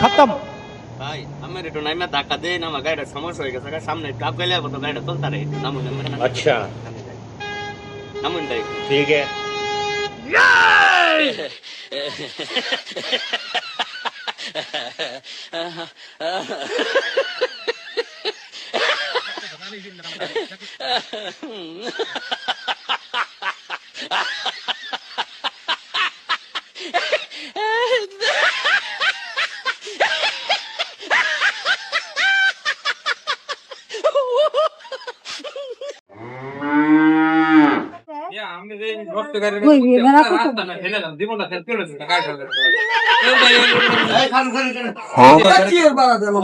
खत्म। ভাই আমার একটু নাইমা ধাক্কা দেই না, আমার গাড়িটা সমস্যা হয়ে গেছে, সামনে কাপ গেলে তো গাড়িটা চলতে রে, নামুন अच्छा নামুন তাই ठीक है।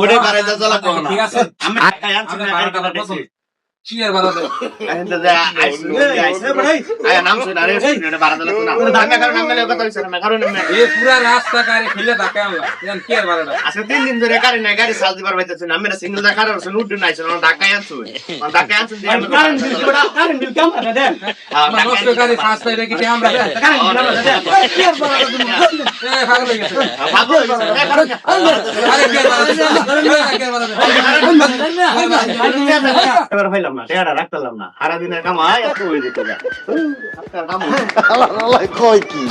ওরে বাড়াইতে চলা কো না, ঠিক আছে আমি টাকা আনছি না, গাড়ি কাটা দিছি চিয়ার বানাতে আইন্দা যা আইছে ভাই আয় নাম শুন আরে এটা বাড়াতে লাগতো না, ধাক্কা কারণ নাম গেলে কথা হইছে না, কারণ এই পুরা রাস্তা কারে খেলে ধাক্কা আনলা জান চিয়ার বানাটা আজকে 3 দিন ধরে গাড়ি নাই, গাড়ি চালাতে পারবাইতেছ না, আমি না সিঙ্গেল দা কারণ শুন উঠে নাইছ না, ধাক্কা আনছো ধাক্কা আনছো দিয়ে আমি কারণ বিল কেমন আছে দেন আমার নষ্ট গাড়ি ফাঁস পাইলে কি আমরা দেন কারণ বিল আছে দেন চিয়ার বানাটা তুমি এ পাগল হয়ে গেছে ভাগো হইছে কারণ আরে চিয়ার বানাতে এবার হইলাম না, টাকাটা রাখতাম না, সারা দিনের কামাই এত হয়ে যেত গা, কাম আল্লাহ কয় কি